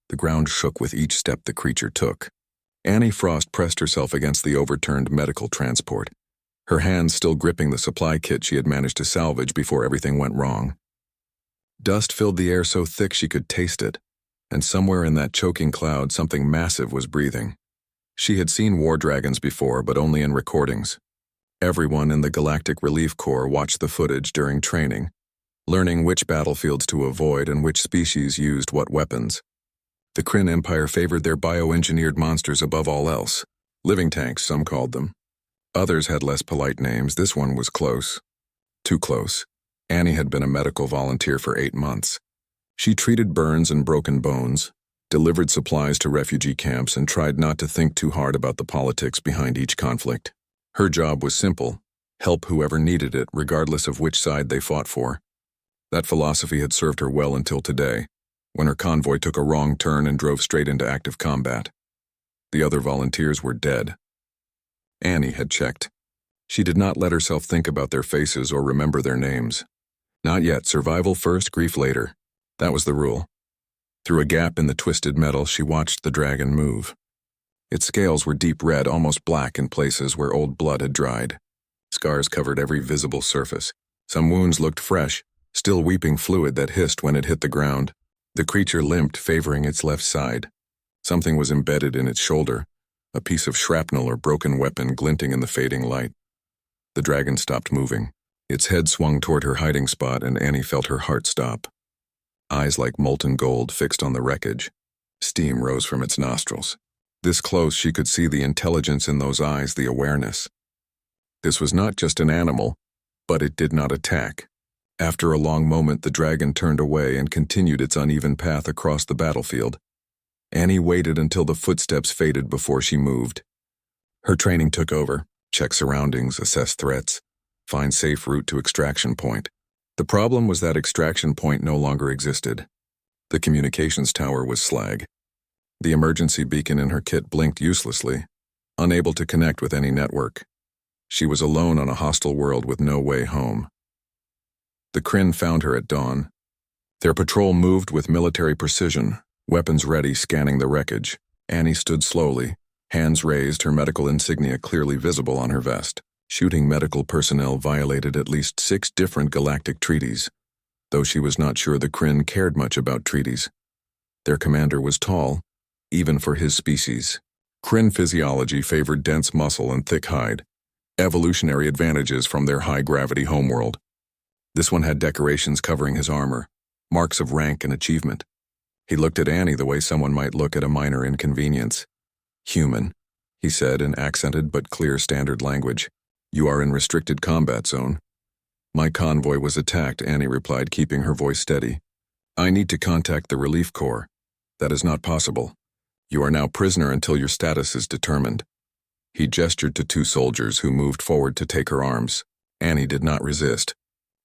The ground shook with each step the creature took. Annie Frost pressed herself against the overturned medical transport, her hands still gripping the supply kit she had managed to salvage before everything went wrong. Dust filled the air so thick she could taste it, and somewhere in that choking cloud something massive was breathing. She had seen war dragons before, but only in recordings. Everyone in the Galactic Relief Corps watched the footage during training, learning which battlefields to avoid and which species used what weapons. The Krin Empire favored their bioengineered monsters above all else. Living tanks, some called them. Others had less polite names. This one was close. Too close. Annie had been a medical volunteer for 8 months. She treated burns and broken bones, delivered supplies to refugee camps, and tried not to think too hard about the politics behind each conflict. Her job was simple: help whoever needed it, regardless of which side they fought for. That philosophy had served her well until today, when her convoy took a wrong turn and drove straight into active combat. The other volunteers were dead. Annie had checked. She did not let herself think about their faces or remember their names. Not yet. Survival first, grief later. That was the rule. Through a gap in the twisted metal, she watched the dragon move. Its scales were deep red, almost black in places where old blood had dried. Scars covered every visible surface. Some wounds looked fresh, still weeping fluid that hissed when it hit the ground. The creature limped, favoring its left side. Something was embedded in its shoulder, a piece of shrapnel or broken weapon glinting in the fading light. The dragon stopped moving. Its head swung toward her hiding spot, and Annie felt her heart stop. Eyes like molten gold fixed on the wreckage. Steam rose from its nostrils. This close, she could see the intelligence in those eyes, the awareness. This was not just an animal, but it did not attack. After a long moment, the dragon turned away and continued its uneven path across the battlefield. Annie waited until the footsteps faded before she moved. Her training took over: check surroundings, assess threats, find safe route to extraction point. The problem was that extraction point no longer existed. The communications tower was slag. The emergency beacon in her kit blinked uselessly, unable to connect with any network. She was alone on a hostile world with no way home. The Krin found her at dawn. Their patrol moved with military precision, weapons ready, scanning the wreckage. Annie stood slowly, hands raised, her medical insignia clearly visible on her vest. Shooting medical personnel violated at least 6 different galactic treaties, though she was not sure the Krin cared much about treaties. Their commander was tall, even for his species. Krin physiology favored dense muscle and thick hide, evolutionary advantages from their high-gravity homeworld. This one had decorations covering his armor, marks of rank and achievement. He looked at Annie the way someone might look at a minor inconvenience. "Human," he said in accented but clear standard language. "You are in restricted combat zone." "My convoy was attacked," Annie replied, keeping her voice steady. "I need to contact the relief corps." "That is not possible. You are now prisoner until your status is determined." He gestured to 2 soldiers who moved forward to take her arms. Annie did not resist.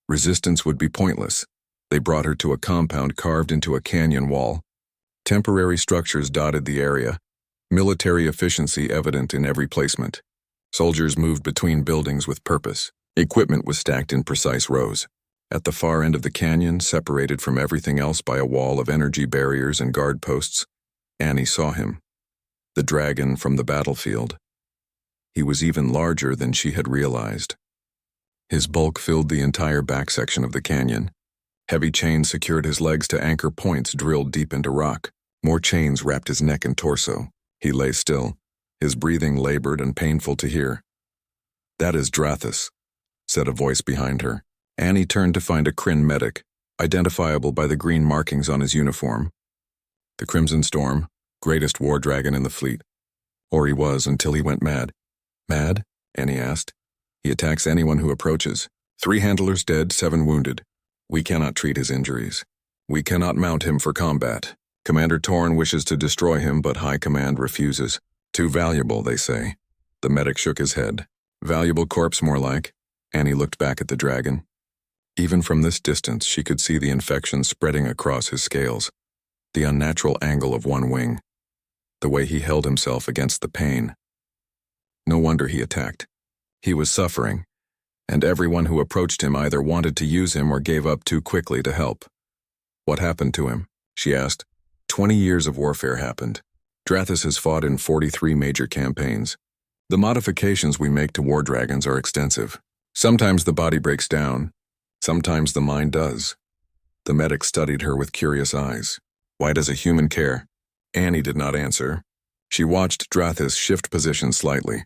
Resistance would be pointless. They brought her to a compound carved into a canyon wall. Temporary structures dotted the area, military efficiency evident in every placement. Soldiers moved between buildings with purpose. Equipment was stacked in precise rows. At the far end of the canyon, separated from everything else by a wall of energy barriers and guard posts, Annie saw him. The dragon from the battlefield. He was even larger than she had realized. His bulk filled the entire back section of the canyon. Heavy chains secured his legs to anchor points drilled deep into rock. More chains wrapped his neck and torso. He lay still, his breathing labored and painful to hear. "That is Drathus," said a voice behind her. Annie turned to find a Krin medic, identifiable by the green markings on his uniform. The Crimson Storm, greatest war dragon in the fleet. Or he was until he went mad. "Mad?" Annie asked. "He attacks anyone who approaches. 3 handlers dead, 7 wounded. We cannot treat his injuries. We cannot mount him for combat. Commander Torn wishes to destroy him, but High Command refuses. Too valuable, they say." The medic shook his head. "Valuable corpse, more like." Annie looked back at the dragon. Even from this distance, she could see the infection spreading across his scales, the unnatural angle of one wing, the way he held himself against the pain. No wonder he attacked. He was suffering, and everyone who approached him either wanted to use him or gave up too quickly to help. "What happened to him?" she asked. 20 years of warfare happened. Drathis has fought in 43 major campaigns. The modifications we make to war dragons are extensive. Sometimes the body breaks down. Sometimes the mind does. The medic studied her with curious eyes. Why does a human care? Annie did not answer. She watched Drathis shift position slightly,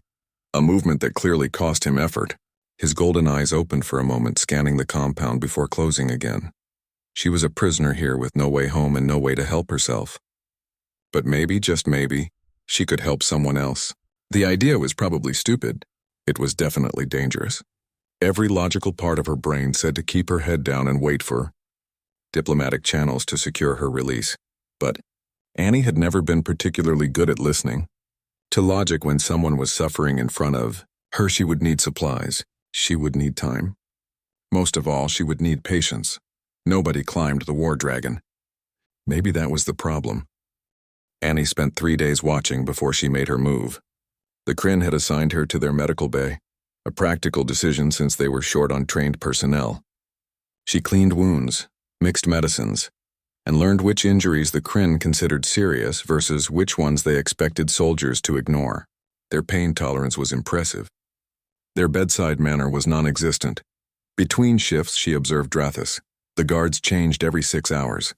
a movement that clearly cost him effort. His golden eyes opened for a moment, scanning the compound before closing again. She was a prisoner here with no way home and no way to help herself. But maybe, just maybe, she could help someone else. The idea was probably stupid. It was definitely dangerous. Every logical part of her brain said to keep her head down and wait for diplomatic channels to secure her release. But Annie had never been particularly good at listening. To logic when someone was suffering in front of her, she would need supplies. She would need time. Most of all, she would need patience. Nobody climbed the war dragon. Maybe that was the problem. Annie spent 3 days watching before she made her move. The Krin had assigned her to their medical bay, a practical decision since they were short on trained personnel. She cleaned wounds, mixed medicines, and learned which injuries the Krin considered serious versus which ones they expected soldiers to ignore. Their pain tolerance was impressive. Their bedside manner was non-existent. Between shifts, she observed Drathis. The guards changed every 6 hours.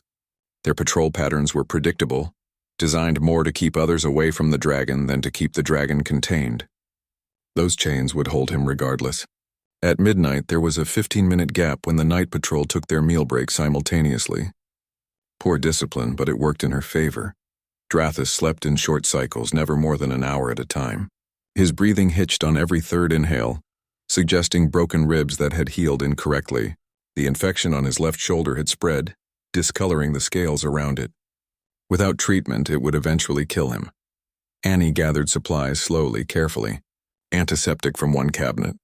Their patrol patterns were predictable, designed more to keep others away from the dragon than to keep the dragon contained. Those chains would hold him regardless. At midnight, there was a 15-minute gap when the night patrol took their meal break simultaneously. Poor discipline, but it worked in her favor. Drathis slept in short cycles, never more than an hour at a time. His breathing hitched on every third inhale, suggesting broken ribs that had healed incorrectly. The infection on his left shoulder had spread, discoloring the scales around it. Without treatment, it would eventually kill him. Annie gathered supplies slowly, carefully. Antiseptic from one cabinet,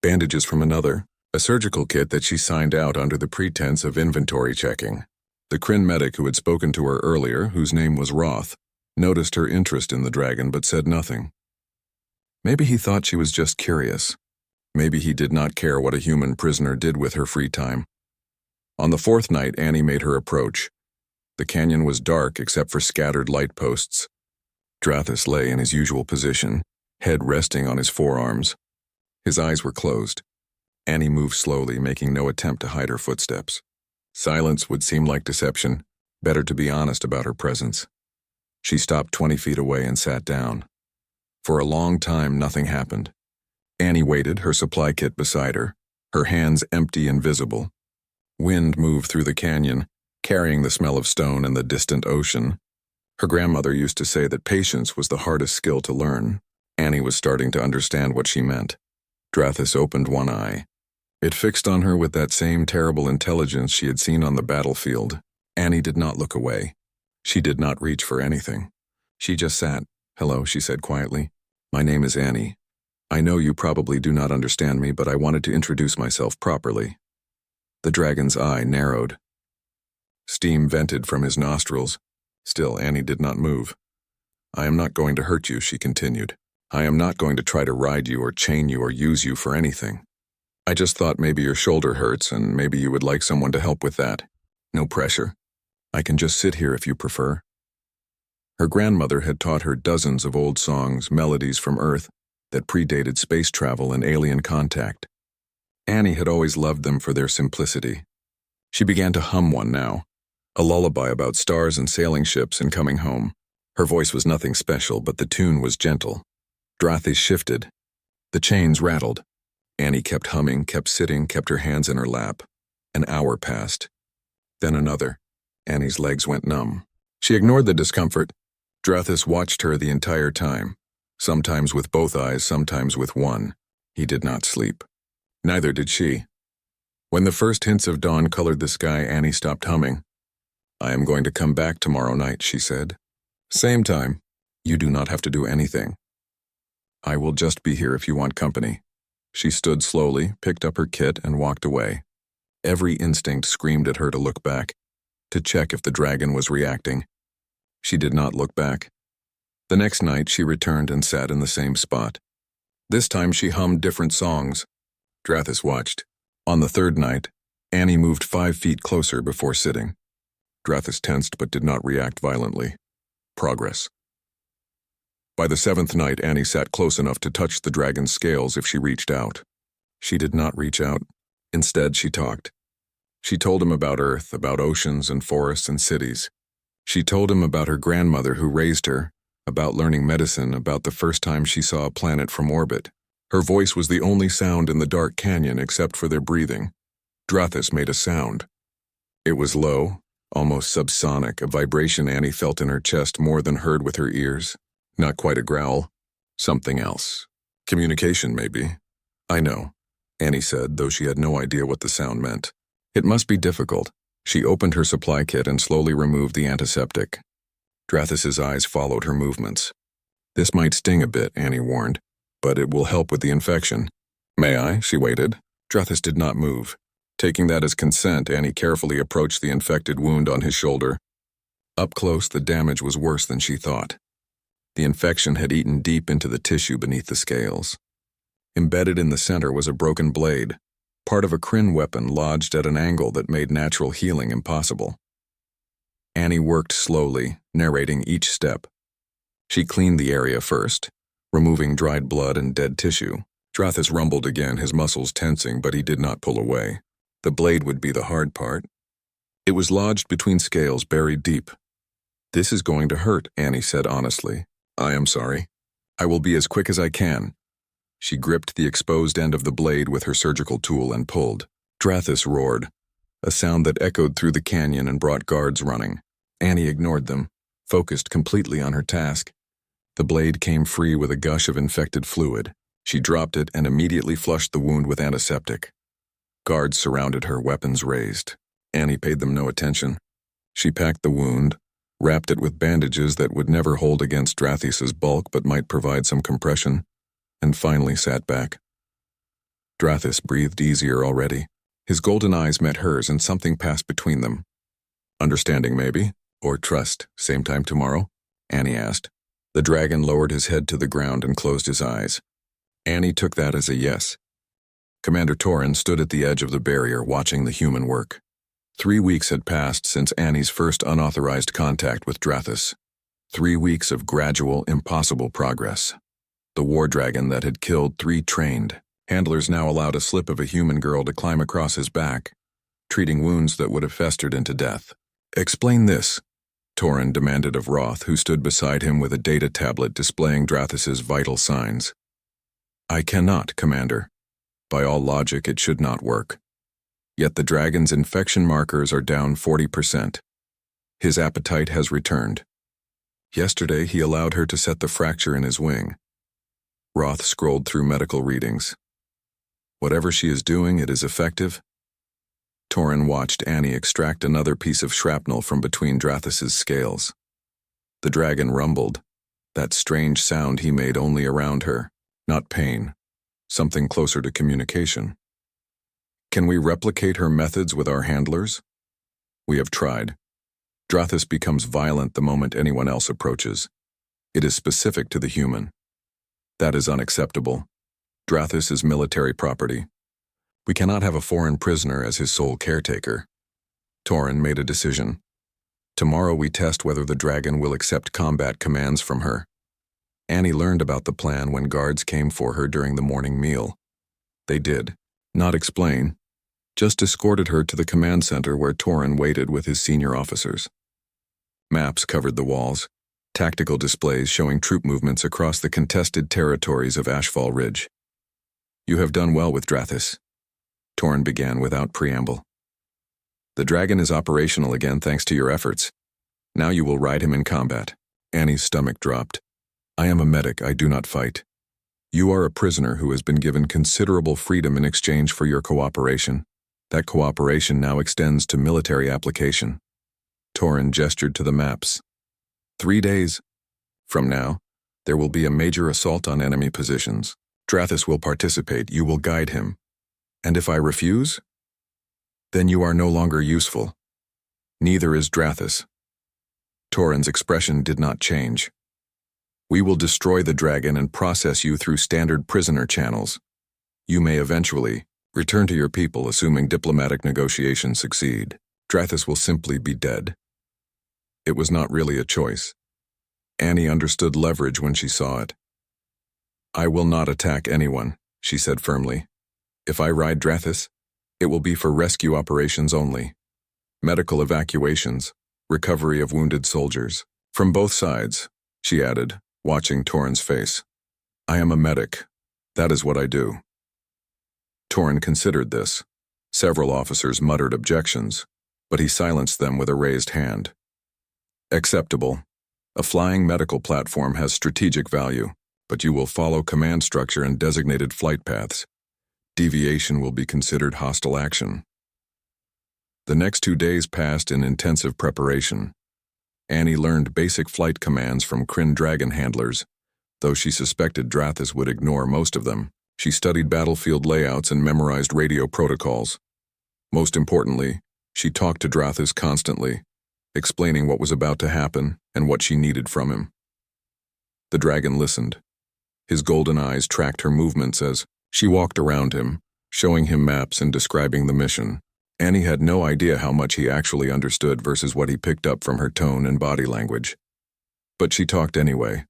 bandages from another, a surgical kit that she signed out under the pretense of inventory checking. The Krin medic who had spoken to her earlier, whose name was Roth, noticed her interest in the dragon but said nothing. Maybe he thought she was just curious. Maybe he did not care what a human prisoner did with her free time. On the 4th night, Annie made her approach. The canyon was dark except for scattered light posts. Drathis lay in his usual position, head resting on his forearms. His eyes were closed. Annie moved slowly, making no attempt to hide her footsteps. Silence would seem like deception. Better to be honest about her presence. She stopped 20 feet away and sat down. For a long time, nothing happened. Annie waited, her supply kit beside her, her hands empty and visible. Wind moved through the canyon, carrying the smell of stone and the distant ocean. Her grandmother used to say that patience was the hardest skill to learn. Annie was starting to understand what she meant. Drathis opened one eye. It fixed on her with that same terrible intelligence she had seen on the battlefield. Annie did not look away. She did not reach for anything. She just sat. "Hello," she said quietly. "My name is Annie. I know you probably do not understand me, but I wanted to introduce myself properly." The dragon's eye narrowed. Steam vented from his nostrils. Still, Annie did not move. "I am not going to hurt you," she continued. "I am not going to try to ride you or chain you or use you for anything. I just thought maybe your shoulder hurts and maybe you would like someone to help with that. No pressure. I can just sit here if you prefer." Her grandmother had taught her dozens of old songs, melodies from Earth, that predated space travel and alien contact. Annie had always loved them for their simplicity. She began to hum one now, a lullaby about stars and sailing ships and coming home. Her voice was nothing special, but the tune was gentle. Drathis shifted. The chains rattled. Annie kept humming, kept sitting, kept her hands in her lap. An hour passed. Then another. Annie's legs went numb. She ignored the discomfort. Drathis watched her the entire time, sometimes with both eyes, sometimes with one. He did not sleep. Neither did she. When the first hints of dawn colored the sky, Annie stopped humming. "I am going to come back tomorrow night," she said. "Same time. You do not have to do anything. I will just be here if you want company." She stood slowly, picked up her kit, and walked away. Every instinct screamed at her to look back, to check if the dragon was reacting. She did not look back. The next night, she returned and sat in the same spot. This time, she hummed different songs. Drathis watched. On the 3rd night, Annie moved 5 feet closer before sitting. Drathis tensed but did not react violently. Progress. By the seventh night, Annie sat close enough to touch the dragon's scales if she reached out. She did not reach out. Instead, she talked. She told him about Earth, about oceans and forests and cities. She told him about her grandmother who raised her, about learning medicine, about the first time she saw a planet from orbit. Her voice was the only sound in the dark canyon except for their breathing. Drathis made a sound. It was low, almost subsonic, a vibration Annie felt in her chest more than heard with her ears. Not quite a growl. Something else. Communication, maybe. I know, Annie said, though she had no idea what the sound meant. It must be difficult. She opened her supply kit and slowly removed the antiseptic. Drathis's eyes followed her movements. This might sting a bit, Annie warned, but it will help with the infection. May I? She waited. Drathis did not move. Taking that as consent, Annie carefully approached the infected wound on his shoulder. Up close, the damage was worse than she thought. The infection had eaten deep into the tissue beneath the scales. Embedded in the center was a broken blade, part of a Krin weapon lodged at an angle that made natural healing impossible. Annie worked slowly, narrating each step. She cleaned the area first, removing dried blood and dead tissue. Drathis rumbled again, his muscles tensing, but he did not pull away. The blade would be the hard part. It was lodged between scales, buried deep. This is going to hurt, Annie said honestly. I am sorry. I will be as quick as I can. She gripped the exposed end of the blade with her surgical tool and pulled. Drathis roared, a sound that echoed through the canyon and brought guards running. Annie ignored them, focused completely on her task. The blade came free with a gush of infected fluid. She dropped it and immediately flushed the wound with antiseptic. Guards surrounded her, weapons raised. Annie paid them no attention. She packed the wound, wrapped it with bandages that would never hold against Drathis's bulk but might provide some compression, and finally sat back. Drathis breathed easier already. His golden eyes met hers and something passed between them. Understanding, maybe? Or trust, same time tomorrow? Annie asked. The dragon lowered his head to the ground and closed his eyes. Annie took that as a yes. Commander Torin stood at the edge of the barrier watching the human work. 3 weeks had passed since Annie's first unauthorized contact with Drathis. 3 weeks of gradual, impossible progress. The war dragon that had killed 3 trained handlers now allowed a slip of a human girl to climb across his back, treating wounds that would have festered into death. Explain this, Torin demanded of Roth, who stood beside him with a data tablet displaying Drathis's vital signs. I cannot, Commander. By all logic, it should not work. Yet the dragon's infection markers are down 40%. His appetite has returned. Yesterday, he allowed her to set the fracture in his wing. Roth scrolled through medical readings. Whatever she is doing, it is effective. Torin watched Annie extract another piece of shrapnel from between Drathis's scales. The dragon rumbled, that strange sound he made only around her, not pain, something closer to communication. Can we replicate her methods with our handlers? We have tried. Drathis becomes violent the moment anyone else approaches. It is specific to the human. That is unacceptable. Drathis is military property. We cannot have a foreign prisoner as his sole caretaker. Torin made a decision. Tomorrow we test whether the dragon will accept combat commands from her. Annie learned about the plan when guards came for her during the morning meal. They did not explain, just escorted her to the command center where Torin waited with his senior officers. Maps covered the walls, tactical displays showing troop movements across the contested territories of Ashfall Ridge. You have done well with Drathis, Torin began without preamble. The dragon is operational again thanks to your efforts. Now you will ride him in combat. Annie's stomach dropped. I am a medic, I do not fight. You are a prisoner who has been given considerable freedom in exchange for your cooperation. That cooperation now extends to military application. Torin gestured to the maps. 3 days from now, there will be a major assault on enemy positions. Drathis will participate, you will guide him. And if I refuse? Then you are no longer useful. Neither is Drathis. Torin's expression did not change. We will destroy the dragon and process you through standard prisoner channels. You may eventually return to your people assuming diplomatic negotiations succeed. Drathis will simply be dead. It was not really a choice. Annie understood leverage when she saw it. "I will not attack anyone," she said firmly. "If I ride Drathis, it will be for rescue operations only. Medical evacuations, recovery of wounded soldiers. From both sides," she added, watching Torin's face. "I am a medic. That is what I do." Torin considered this. Several officers muttered objections, but he silenced them with a raised hand. "Acceptable. A flying medical platform has strategic value, but you will follow command structure and designated flight paths. Deviation will be considered hostile action." The next 2 days passed in intensive preparation. Annie learned basic flight commands from Krin dragon handlers. Though she suspected Drathis would ignore most of them, she studied battlefield layouts and memorized radio protocols. Most importantly, she talked to Drathis constantly, explaining what was about to happen and what she needed from him. The dragon listened. His golden eyes tracked her movements as she walked around him, showing him maps and describing the mission. Annie had no idea how much he actually understood versus what he picked up from her tone and body language. But she talked anyway,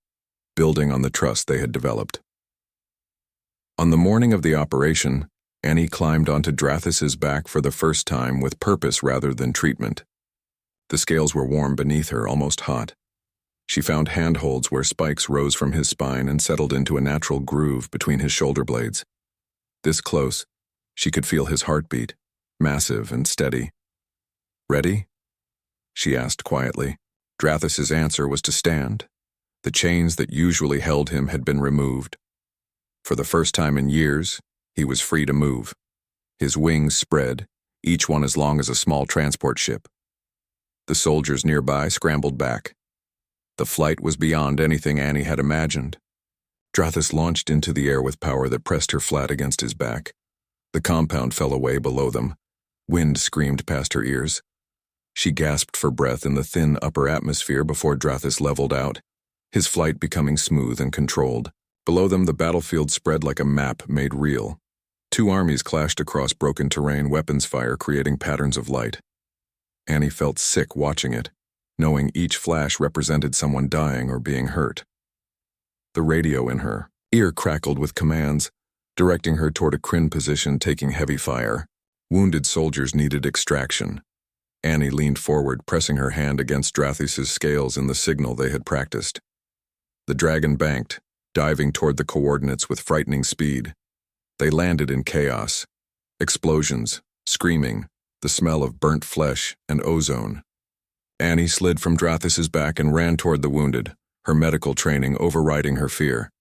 building on the trust they had developed. On the morning of the operation, Annie climbed onto Drathis's back for the first time with purpose rather than treatment. The scales were warm beneath her, almost hot. She found handholds where spikes rose from his spine and settled into a natural groove between his shoulder blades. This close, she could feel his heartbeat, massive and steady. "Ready?" she asked quietly. Drathis's answer was to stand. The chains that usually held him had been removed. For the first time in years, he was free to move. His wings spread, each one as long as a small transport ship. The soldiers nearby scrambled back. The flight was beyond anything Annie had imagined. Drathis launched into the air with power that pressed her flat against his back. The compound fell away below them. Wind screamed past her ears. She gasped for breath in the thin upper atmosphere before Drathis leveled out, his flight becoming smooth and controlled. Below them, the battlefield spread like a map made real. 2 armies clashed across broken terrain, weapons fire creating patterns of light. Annie felt sick watching it, knowing each flash represented someone dying or being hurt. The radio in her ear crackled with commands, directing her toward a Krin position taking heavy fire. Wounded soldiers needed extraction. Annie leaned forward, pressing her hand against Drathis's scales in the signal they had practiced. The dragon banked, diving toward the coordinates with frightening speed. They landed in chaos. Explosions, screaming, the smell of burnt flesh and ozone. Annie slid from Drathis's back and ran toward the wounded, her medical training overriding her fear.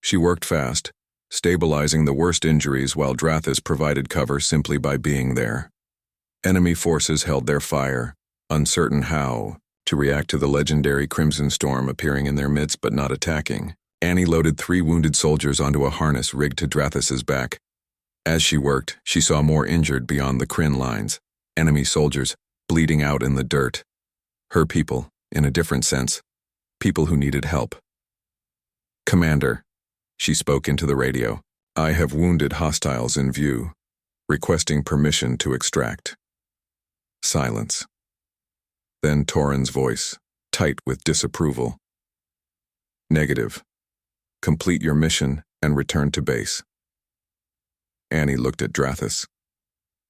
She worked fast, stabilizing the worst injuries while Drathis provided cover simply by being there. Enemy forces held their fire, uncertain how to react to the legendary Crimson Storm appearing in their midst but not attacking. Annie loaded 3 wounded soldiers onto a harness rigged to Drathis's back. As she worked, she saw more injured beyond the Krin lines, enemy soldiers bleeding out in the dirt. Her people, in a different sense, people who needed help. "Commander," she spoke into the radio, "I have wounded hostiles in view, requesting permission to extract." Silence. Then Torin's voice, tight with disapproval. "Negative. Complete your mission and return to base." Annie looked at Drathis.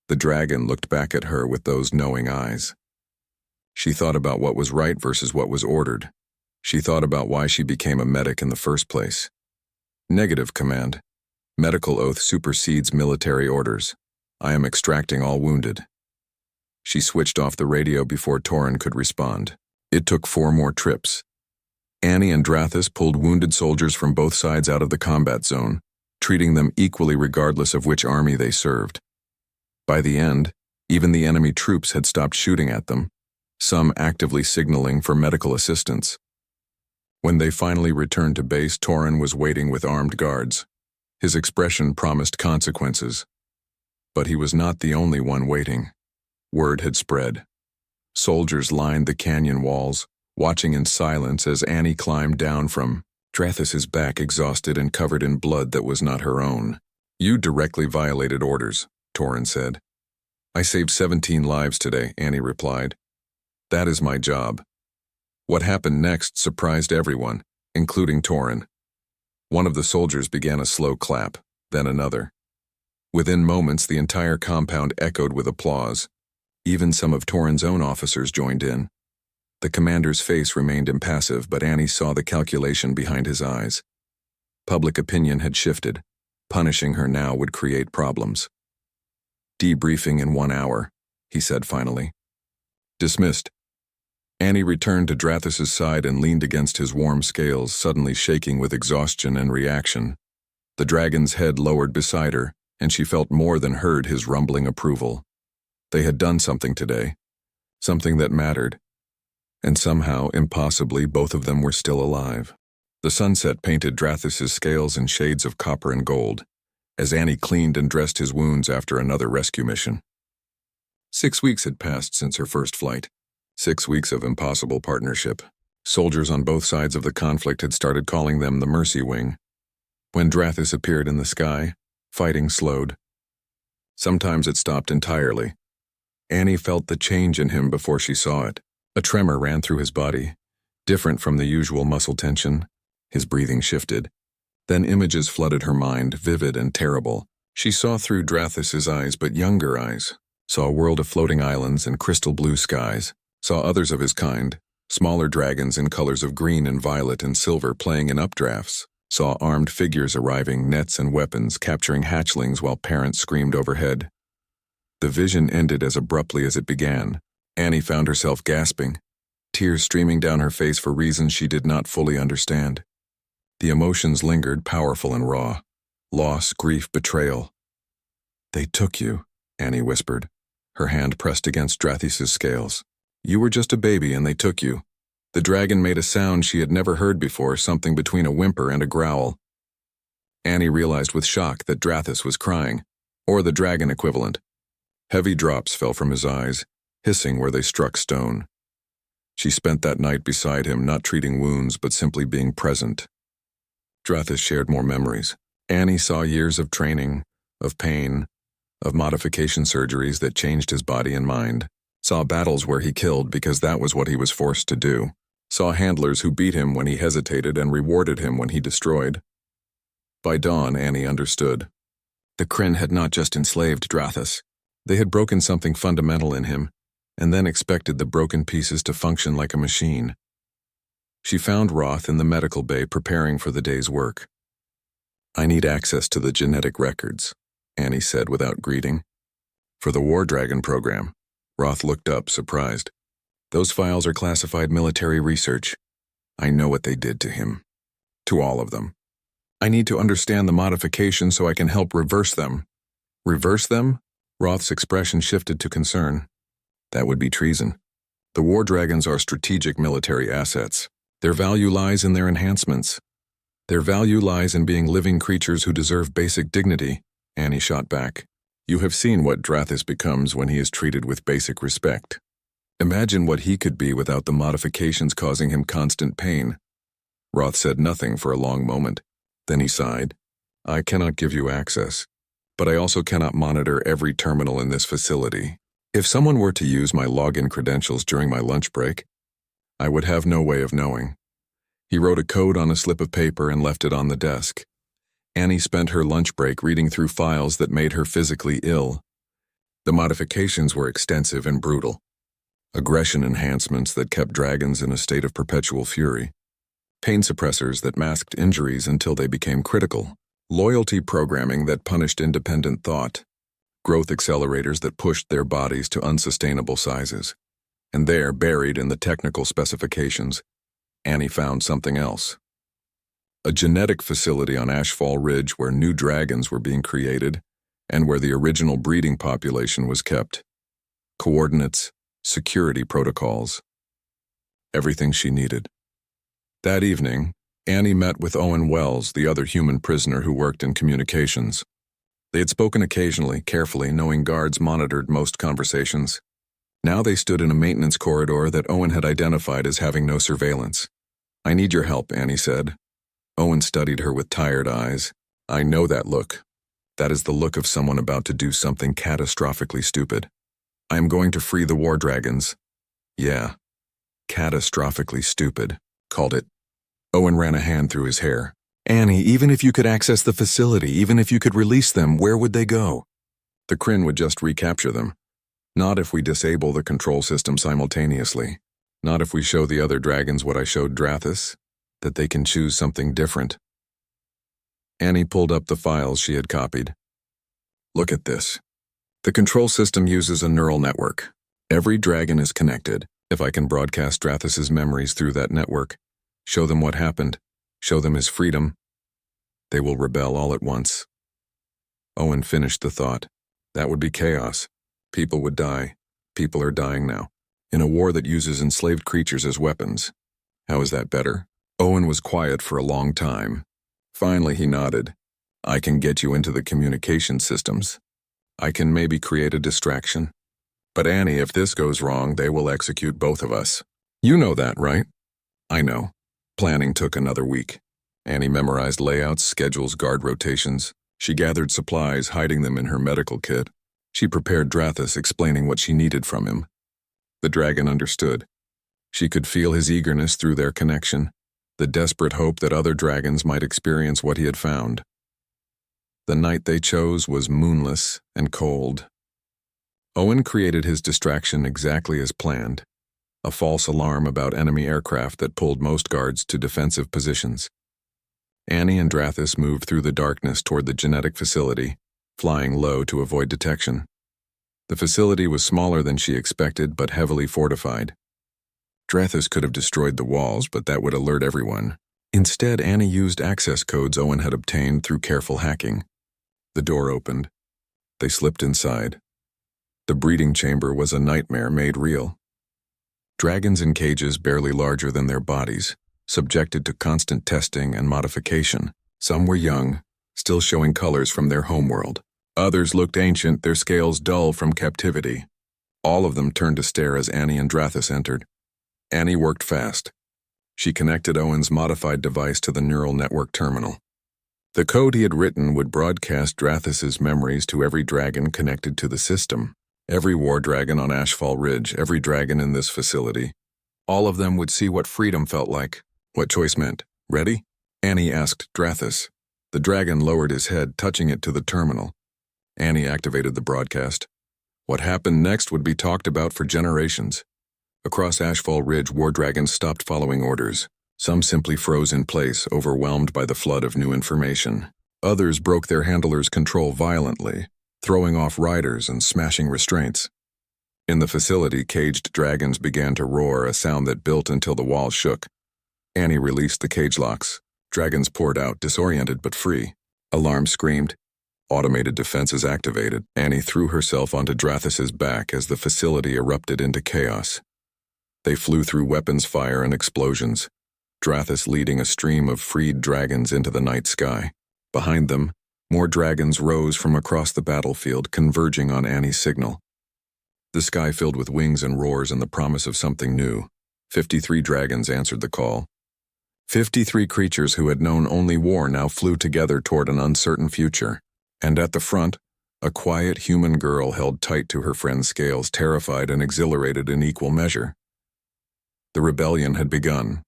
The dragon looked back at her with those knowing eyes. She thought about what was right versus what was ordered. She thought about why she became a medic in the first place. "Negative, Command. Medical oath supersedes military orders. I am extracting all wounded." She switched off the radio before Torin could respond. It took 4 more trips. Annie and Drathis pulled wounded soldiers from both sides out of the combat zone, treating them equally regardless of which army they served. By the end, even the enemy troops had stopped shooting at them, some actively signaling for medical assistance. When they finally returned to base, Torin was waiting with armed guards. His expression promised consequences. But he was not the only one waiting. Word had spread. Soldiers lined the canyon walls, watching in silence as Annie climbed down from Drathis's back, exhausted and covered in blood that was not her own. "You directly violated orders," Torin said. "I saved 17 lives today," Annie replied. "That is my job. What happened next surprised everyone, including Torin. One of the soldiers began a slow clap, then another. Within moments, the entire compound echoed with applause. Even some of Torin's own officers joined in. The commander's face remained impassive, but Annie saw the calculation behind his eyes. Public opinion had shifted. Punishing her now would create problems. "Debriefing in 1 hour," he said finally. "Dismissed." Annie returned to Drathis' side and leaned against his warm scales, suddenly shaking with exhaustion and reaction. The dragon's head lowered beside her, and she felt more than heard his rumbling approval. They had done something today. Something that mattered. And somehow, impossibly, both of them were still alive. The sunset painted Drathis' scales in shades of copper and gold, as Annie cleaned and dressed his wounds after another rescue mission. 6 weeks had passed since her first flight. 6 weeks of impossible partnership. Soldiers on both sides of the conflict had started calling them the Mercy Wing. When Drathis appeared in the sky, fighting slowed. Sometimes it stopped entirely. Annie felt the change in him before she saw it. A tremor ran through his body, different from the usual muscle tension. His breathing shifted. Then images flooded her mind, vivid and terrible. She saw through Drathis' eyes, but younger eyes. Saw a world of floating islands and crystal blue skies. Saw others of his kind, smaller dragons in colors of green and violet and silver playing in updrafts. Saw armed figures arriving, nets and weapons, capturing hatchlings while parents screamed overhead. The vision ended as abruptly as it began. Annie found herself gasping, tears streaming down her face for reasons she did not fully understand. The emotions lingered, powerful and raw. Loss, grief, betrayal. "They took you," Annie whispered, her hand pressed against Drathis' scales. "You were just a baby and they took you." The dragon made a sound she had never heard before, something between a whimper and a growl. Annie realized with shock that Drathis was crying, or the dragon equivalent. Heavy drops fell from his eyes, hissing where they struck stone. She spent that night beside him, not treating wounds, but simply being present. Drathis shared more memories. Annie saw years of training, of pain, of modification surgeries that changed his body and mind. Saw battles where he killed because that was what he was forced to do. Saw handlers who beat him when he hesitated and rewarded him when he destroyed. By dawn, Annie understood. The Krin had not just enslaved Drathis. They had broken something fundamental in him, and then expected the broken pieces to function like a machine. She found Roth in the medical bay preparing for the day's work. "I need access to the genetic records," Annie said without greeting. "For the War Dragon program." Roth looked up, surprised. "Those files are classified military research. I know what they did to him. To all of them. I need to understand the modifications so I can help reverse them." "Reverse them?" Roth's expression shifted to concern. "That would be treason. The War Dragons are strategic military assets. Their value lies in their enhancements. Their value lies in being living creatures who deserve basic dignity," Annie shot back. "You have seen what Drathis becomes when he is treated with basic respect. Imagine what he could be without the modifications causing him constant pain." Roth said nothing for a long moment. Then he sighed. "I cannot give you access, but I also cannot monitor every terminal in this facility. If someone were to use my login credentials during my lunch break, I would have no way of knowing." He wrote a code on a slip of paper and left it on the desk. Annie spent her lunch break reading through files that made her physically ill. The modifications were extensive and brutal. Aggression enhancements that kept dragons in a state of perpetual fury. Pain suppressors that masked injuries until they became critical. Loyalty programming that punished independent thought. Growth accelerators that pushed their bodies to unsustainable sizes. And there, buried in the technical specifications, Annie found something else. A genetic facility on Ashfall Ridge where new dragons were being created and where the original breeding population was kept. Coordinates, security protocols. Everything she needed. That evening, Annie met with Owen Wells, the other human prisoner who worked in communications. They had spoken occasionally, carefully, knowing guards monitored most conversations. Now they stood in a maintenance corridor that Owen had identified as having no surveillance. "I need your help," Annie said. Owen studied her with tired eyes. "I know that look. That is the look of someone about to do something catastrophically stupid. I am going to free the War Dragons." "Yeah." catastrophically stupid. Called it. Owen ran a hand through his hair. Annie, even if you could access the facility, even if you could release them, where would they go? The Krin would just recapture them. Not if we disable the control system simultaneously. Not if we show the other dragons what I showed Drathis, that they can choose something different. Annie pulled up the files she had copied. Look at this. The control system uses a neural network. Every dragon is connected. If I can broadcast Drathis's memories through that network, show them what happened, show them his freedom, they will rebel all at once. Owen finished the thought. That would be chaos. People would die. People are dying now. In a war that uses enslaved creatures as weapons. How is that better? Owen was quiet for a long time. Finally he nodded. I can get you into the communication systems. I can maybe create a distraction. But Annie, if this goes wrong, they will execute both of us. You know that, right? I know. Planning took another week. Annie memorized layouts, schedules, guard rotations. She gathered supplies, hiding them in her medical kit. She prepared Drathis, explaining what she needed from him. The dragon understood. She could feel his eagerness through their connection, the desperate hope that other dragons might experience what he had found. The night they chose was moonless and cold. Owen created his distraction exactly as planned, a false alarm about enemy aircraft that pulled most guards to defensive positions. Annie and Drathis moved through the darkness toward the genetic facility, flying low to avoid detection. The facility was smaller than she expected, but heavily fortified. Drathis could have destroyed the walls, but that would alert everyone. Instead, Annie used access codes Owen had obtained through careful hacking. The door opened. They slipped inside. The breeding chamber was a nightmare made real. Dragons in cages barely larger than their bodies, subjected to constant testing and modification. Some were young, still showing colors from their homeworld. Others looked ancient, their scales dull from captivity. All of them turned to stare as Annie and Drathis entered. Annie worked fast. She connected Owen's modified device to the neural network terminal. The code he had written would broadcast Drathis's memories to every dragon connected to the system. Every war dragon on Ashfall Ridge, every dragon in this facility. All of them would see what freedom felt like, what choice meant. Ready? Annie asked Drathis. The dragon lowered his head, touching it to the terminal. Annie activated the broadcast. What happened next would be talked about for generations. Across Ashfall Ridge, war dragons stopped following orders. Some simply froze in place, overwhelmed by the flood of new information. Others broke their handlers' control violently, throwing off riders and smashing restraints. In the facility, caged dragons began to roar, a sound that built until the walls shook. Annie released the cage locks. Dragons poured out, disoriented but free. Alarms screamed. Automated defenses activated. Annie threw herself onto Drathis's back as the facility erupted into chaos. They flew through weapons fire and explosions, Drathis leading a stream of freed dragons into the night sky. Behind them, more dragons rose from across the battlefield, converging on Annie's signal. The sky filled with wings and roars and the promise of something new. 53 dragons answered the call. 53 creatures who had known only war now flew together toward an uncertain future. And at the front, a quiet human girl held tight to her friend's scales, terrified and exhilarated in equal measure. The rebellion had begun.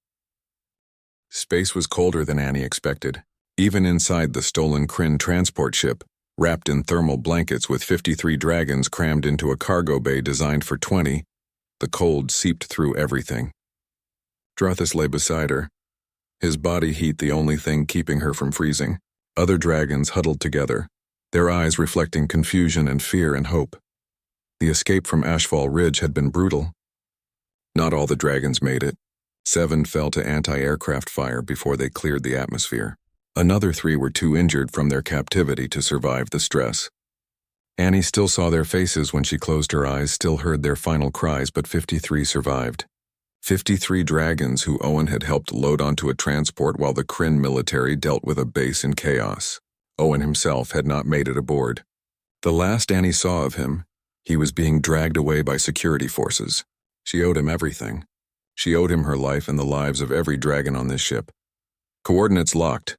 Space was colder than Annie expected. Even inside the stolen Krin transport ship, wrapped in thermal blankets with 53 dragons crammed into a cargo bay designed for 20, the cold seeped through everything. Drathis lay beside her, his body heat the only thing keeping her from freezing. Other dragons huddled together, their eyes reflecting confusion and fear and hope. The escape from Ashfall Ridge had been brutal. Not all the dragons made it. 7 fell to anti-aircraft fire before they cleared the atmosphere. Another 3 were too injured from their captivity to survive the stress. Annie still saw their faces when she closed her eyes, still heard their final cries, but 53 survived. 53 dragons who Owen had helped load onto a transport while the Krin military dealt with a base in chaos. Owen himself had not made it aboard. The last Annie saw of him, he was being dragged away by security forces. She owed him everything. She owed him her life and the lives of every dragon on this ship. "Coordinates locked,"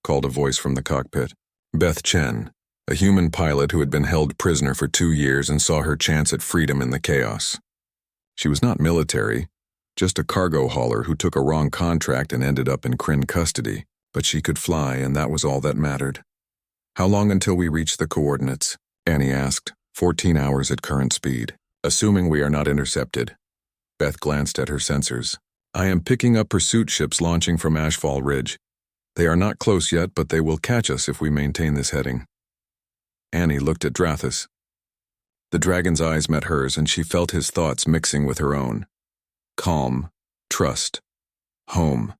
called a voice from the cockpit. Beth Chen, a human pilot who had been held prisoner for 2 years and saw her chance at freedom in the chaos. She was not military, Just a cargo hauler who took a wrong contract and ended up in Krin custody, but she could fly and that was all that mattered. How long until we reach the coordinates? Annie asked. 14 hours at current speed, assuming we are not intercepted. Beth glanced at her sensors. I am picking up pursuit ships launching from Ashfall Ridge. They are not close yet, but they will catch us if we maintain this heading. Annie looked at Drathis. The dragon's eyes met hers and she felt his thoughts mixing with her own. Calm, trust, home.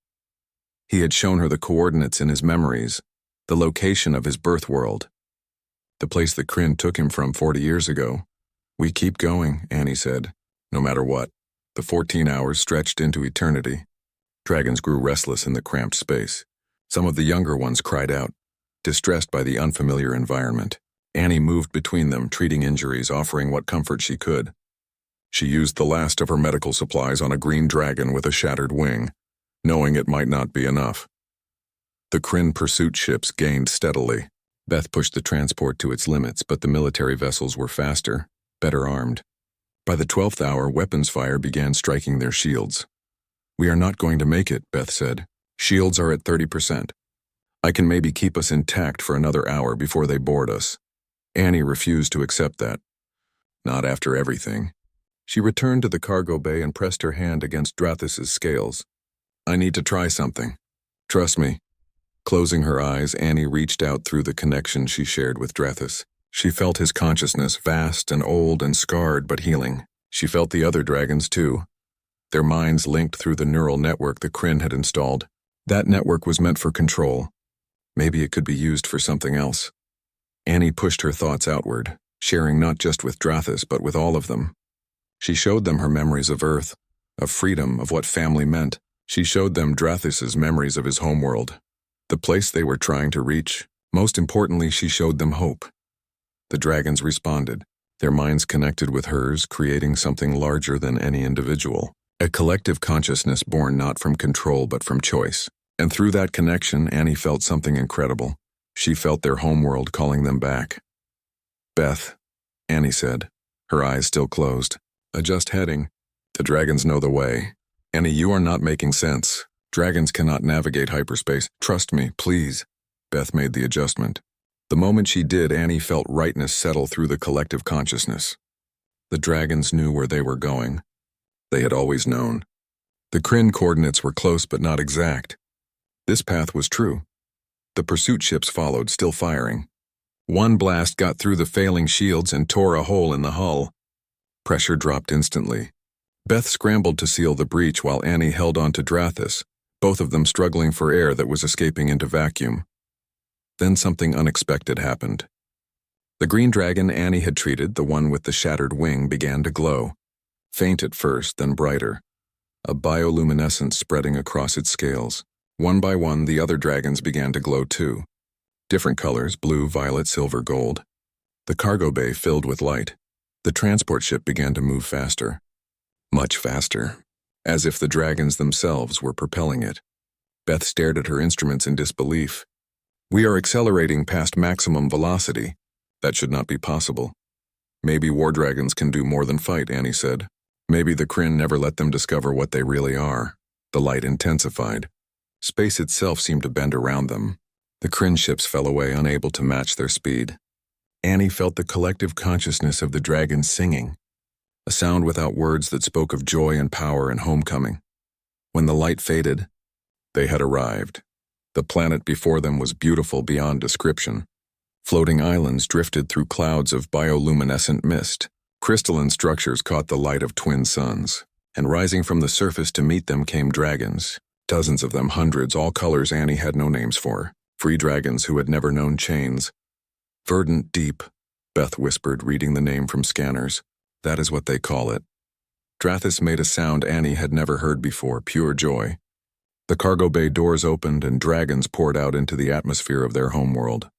He had shown her the coordinates in his memories, the location of his birth world. The place that Krin took him from 40 years ago. We keep going, Annie said, no matter what. The 14 hours stretched into eternity. Dragons grew restless in the cramped space. Some of the younger ones cried out, distressed by the unfamiliar environment. Annie moved between them, treating injuries, offering what comfort she could. She used the last of her medical supplies on a green dragon with a shattered wing, knowing it might not be enough. The Krin pursuit ships gained steadily. Beth pushed the transport to its limits, but the military vessels were faster, better armed. By the 12th hour, weapons fire began striking their shields. We are not going to make it, Beth said. Shields are at 30%. I can maybe keep us intact for another hour before they board us. Annie refused to accept that. Not after everything. She returned to the cargo bay and pressed her hand against Drathis's scales. I need to try something. Trust me. Closing her eyes, Annie reached out through the connection she shared with Drathis. She felt his consciousness, vast and old and scarred but healing. She felt the other dragons too. Their minds linked through the neural network that Krin had installed. That network was meant for control. Maybe it could be used for something else. Annie pushed her thoughts outward, sharing not just with Drathis but with all of them. She showed them her memories of Earth, of freedom, of what family meant. She showed them Drathis's memories of his homeworld, the place they were trying to reach. Most importantly, she showed them hope. The dragons responded, their minds connected with hers, creating something larger than any individual. A collective consciousness born not from control but from choice. And through that connection, Annie felt something incredible. She felt their homeworld calling them back. Beth, Annie said, her eyes still closed. Adjust heading. The dragons know the way. Annie, you are not making sense. Dragons cannot navigate hyperspace. Trust me, please. Beth made the adjustment. The moment she did, Annie felt rightness settle through the collective consciousness. The dragons knew where they were going. They had always known. The Krin coordinates were close but not exact. This path was true. The pursuit ships followed, still firing. One blast got through the failing shields and tore a hole in the hull. Pressure dropped instantly. Beth scrambled to seal the breach while Annie held on to Drathis, both of them struggling for air that was escaping into vacuum. Then something unexpected happened. The green dragon Annie had treated, the one with the shattered wing, began to glow. Faint at first, then brighter. A bioluminescence spreading across its scales. One by one, the other dragons began to glow too. Different colors, blue, violet, silver, gold. The cargo bay filled with light. The transport ship began to move faster. Much faster. As if the dragons themselves were propelling it. Beth stared at her instruments in disbelief. We are accelerating past maximum velocity. That should not be possible. Maybe war dragons can do more than fight, Annie said. Maybe the Krin never let them discover what they really are. The light intensified. Space itself seemed to bend around them. The Krin ships fell away, unable to match their speed. Annie felt the collective consciousness of the dragons singing, a sound without words that spoke of joy and power and homecoming. When the light faded, they had arrived. The planet before them was beautiful beyond description. Floating islands drifted through clouds of bioluminescent mist. Crystalline structures caught the light of twin suns, and rising from the surface to meet them came dragons. Dozens of them, hundreds, all colors Annie had no names for. Free dragons who had never known chains. Verdant deep, Beth whispered, reading the name from scanners. That is what they call it. Drathis made a sound Annie had never heard before, pure joy. The cargo bay doors opened and dragons poured out into the atmosphere of their homeworld.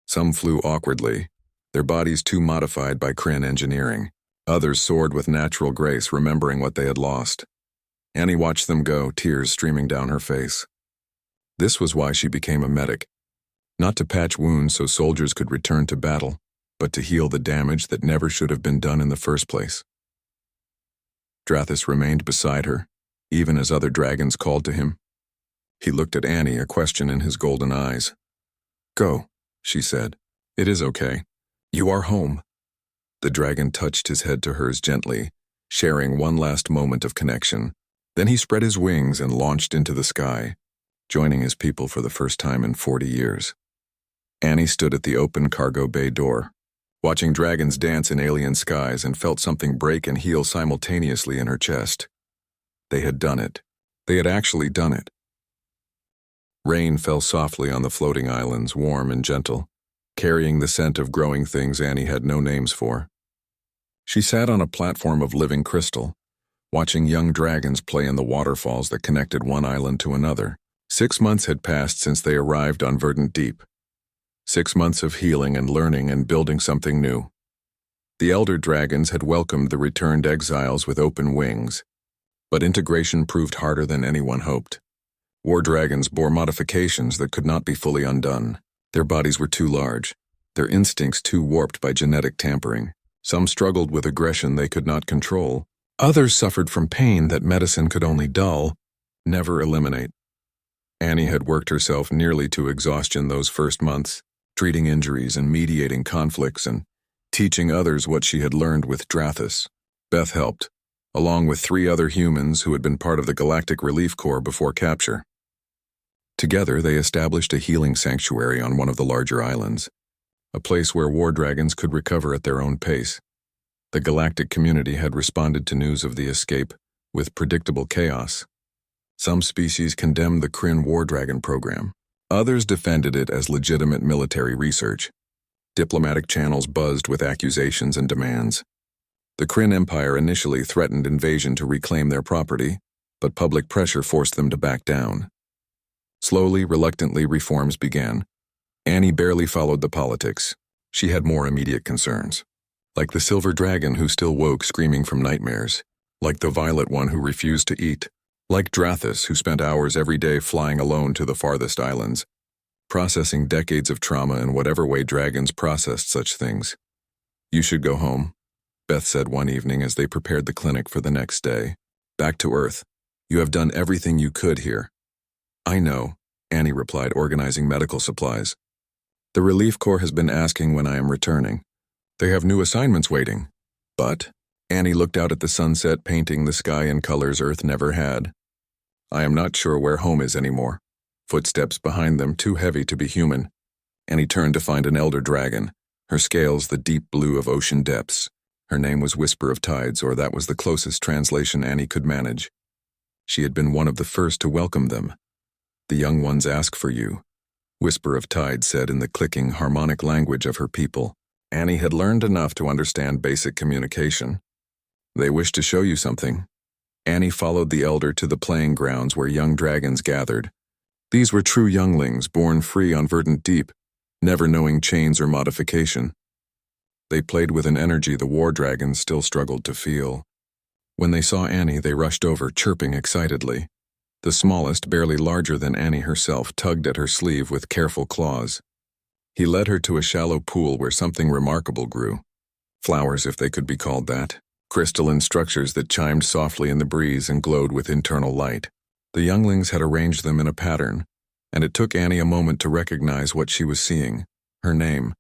Some flew awkwardly, their bodies too modified by Krin engineering. Others soared with natural grace, remembering what they had lost. Annie watched them go, tears streaming down her face. This was why she became a medic. Not to patch wounds so soldiers could return to battle, but to heal the damage that never should have been done in the first place. Drathis remained beside her, even as other dragons called to him. He looked at Annie, a question in his golden eyes. "Go," she said. "It is okay. You are home." The dragon touched his head to hers gently, sharing one last moment of connection. Then he spread his wings and launched into the sky, joining his people for the first time in 40 years. Annie stood at the open cargo bay door, watching dragons dance in alien skies, and felt something break and heal simultaneously in her chest. They had done it. They had actually done it. Rain fell softly on the floating islands, warm and gentle, carrying the scent of growing things Annie had no names for. She sat on a platform of living crystal, watching young dragons play in the waterfalls that connected one island to another. 6 months had passed since they arrived on Verdant Deep. 6 months of healing and learning and building something new. The elder dragons had welcomed the returned exiles with open wings, but integration proved harder than anyone hoped. War dragons bore modifications that could not be fully undone. Their bodies were too large, their instincts too warped by genetic tampering. Some struggled with aggression they could not control. Others suffered from pain that medicine could only dull, never eliminate. Annie had worked herself nearly to exhaustion those first months, treating injuries and mediating conflicts and teaching others what she had learned with Drathis. Beth helped, along with 3 other humans who had been part of the Galactic Relief Corps before capture. Together, they established a healing sanctuary on one of the larger islands, a place where war dragons could recover at their own pace. The galactic community had responded to news of the escape with predictable chaos. Some species condemned the Krin war dragon program. Others defended it as legitimate military research. Diplomatic channels buzzed with accusations and demands. The Krin Empire initially threatened invasion to reclaim their property, but public pressure forced them to back down. Slowly, reluctantly, reforms began. Annie barely followed the politics. She had more immediate concerns. Like the silver dragon who still woke screaming from nightmares. Like the violet one who refused to eat. Like Drathis, who spent hours every day flying alone to the farthest islands, processing decades of trauma in whatever way dragons processed such things. "You should go home," Beth said one evening as they prepared the clinic for the next day. "Back to Earth. You have done everything you could here." "I know," Annie replied, organizing medical supplies. "The Relief Corps has been asking when I am returning. They have new assignments waiting." But Annie looked out at the sunset, painting the sky in colors Earth never had. "I am not sure where home is anymore." Footsteps behind them, too heavy to be human. Annie turned to find an elder dragon, her scales the deep blue of ocean depths. Her name was Whisper of Tides, or that was the closest translation Annie could manage. She had been one of the first to welcome them. "The young ones ask for you," Whisper of Tides said in the clicking, harmonic language of her people. Annie had learned enough to understand basic communication. "They wish to show you something." Annie followed the elder to the playing grounds where young dragons gathered. These were true younglings, born free on Verdant Deep, never knowing chains or modification. They played with an energy the war dragons still struggled to feel. When they saw Annie, they rushed over, chirping excitedly. The smallest, barely larger than Annie herself, tugged at her sleeve with careful claws. He led her to a shallow pool where something remarkable grew. Flowers, if they could be called that. Crystalline structures that chimed softly in the breeze and glowed with internal light. The younglings had arranged them in a pattern, and it took Annie a moment to recognize what she was seeing. Her name,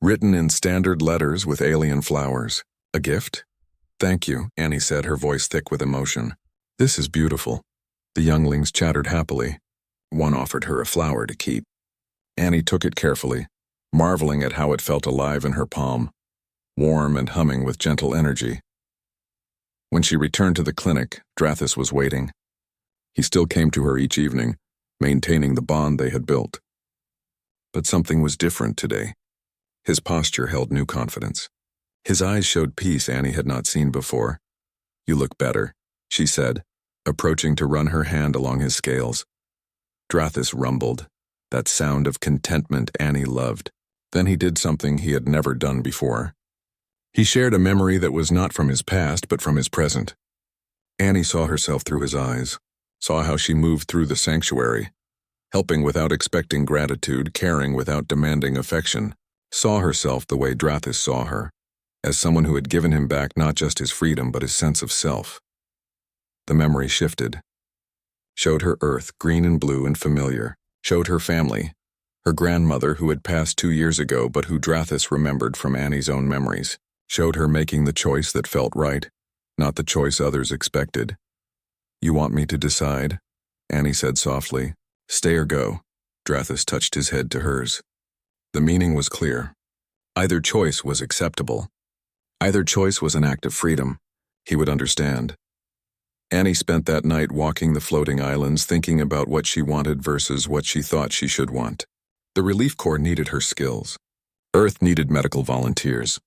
written in standard letters with alien flowers. "A gift?" "Thank you," Annie said, her voice thick with emotion. "This is beautiful." The younglings chattered happily. One offered her a flower to keep. Annie took it carefully, marveling at how it felt alive in her palm, warm and humming with gentle energy. When she returned to the clinic, Drathis was waiting. He still came to her each evening, maintaining the bond they had built. But something was different today. His posture held new confidence. His eyes showed peace Annie had not seen before. "You look better," she said, approaching to run her hand along his scales. Drathis rumbled, that sound of contentment Annie loved. Then he did something he had never done before. He shared a memory that was not from his past, but from his present. Annie saw herself through his eyes, saw how she moved through the sanctuary, helping without expecting gratitude, caring without demanding affection, saw herself the way Drathis saw her, as someone who had given him back not just his freedom but his sense of self. The memory shifted. showed her Earth, green and blue and familiar, showed her family, her grandmother who had passed 2 years ago but who Drathis remembered from Annie's own memories, showed her making the choice that felt right, not the choice others expected. "You want me to decide?" Annie said softly. "Stay or go." Drathis touched his head to hers. The meaning was clear. Either choice was acceptable. Either choice was an act of freedom. He would understand. Annie spent that night walking the floating islands, thinking about what she wanted versus what she thought she should want. The Relief Corps needed her skills. Earth needed medical volunteers.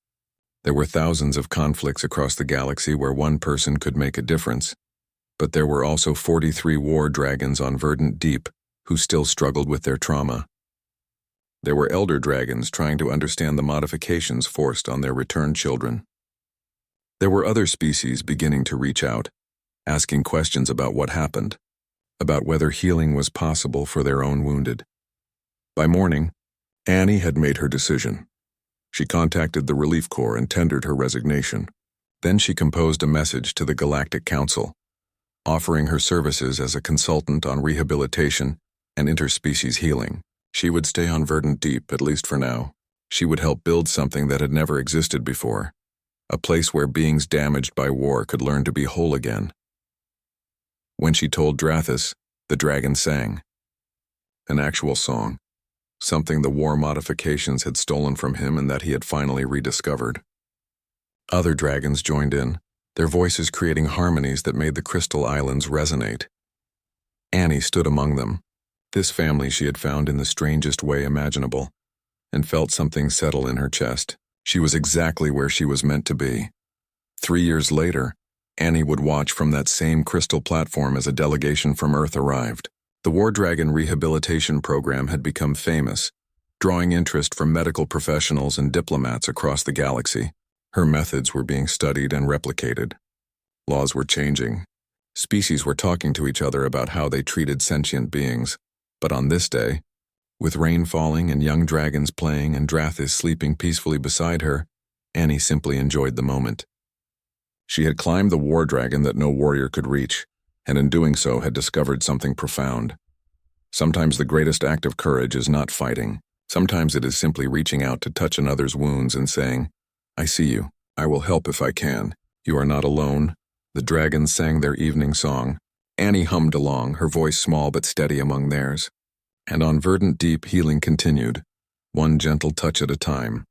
There were thousands of conflicts across the galaxy where one person could make a difference. But there were also 43 war dragons on Verdant Deep who still struggled with their trauma. There were elder dragons trying to understand the modifications forced on their returned children. There were other species beginning to reach out, asking questions about what happened, about whether healing was possible for their own wounded. By morning, Annie had made her decision. She contacted the Relief Corps and tendered her resignation. Then she composed a message to the Galactic Council, offering her services as a consultant on rehabilitation and interspecies healing. She would stay on Verdant Deep, at least for now. She would help build something that had never existed before, a place where beings damaged by war could learn to be whole again. When she told Drathis, the dragon sang. An actual song. Something the war modifications had stolen from him and that he had finally rediscovered. Other dragons joined in, their voices creating harmonies that made the Crystal Islands resonate. Annie stood among them, this family she had found in the strangest way imaginable, and felt something settle in her chest. She was exactly where she was meant to be. 3 years later, Annie would watch from that same crystal platform as a delegation from Earth arrived. The War Dragon Rehabilitation Program had become famous, drawing interest from medical professionals and diplomats across the galaxy. Her methods were being studied and replicated. Laws were changing. Species were talking to each other about how they treated sentient beings. But on this day, with rain falling and young dragons playing and Drathis sleeping peacefully beside her, Annie simply enjoyed the moment. She had climbed the war dragon that no warrior could reach, and in doing so had discovered something profound. Sometimes the greatest act of courage is not fighting. Sometimes it is simply reaching out to touch another's wounds and saying, "I see you. I will help if I can. You are not alone." The dragons sang their evening song. Annie hummed along, her voice small but steady among theirs. And on Verdant Deep, healing continued, one gentle touch at a time.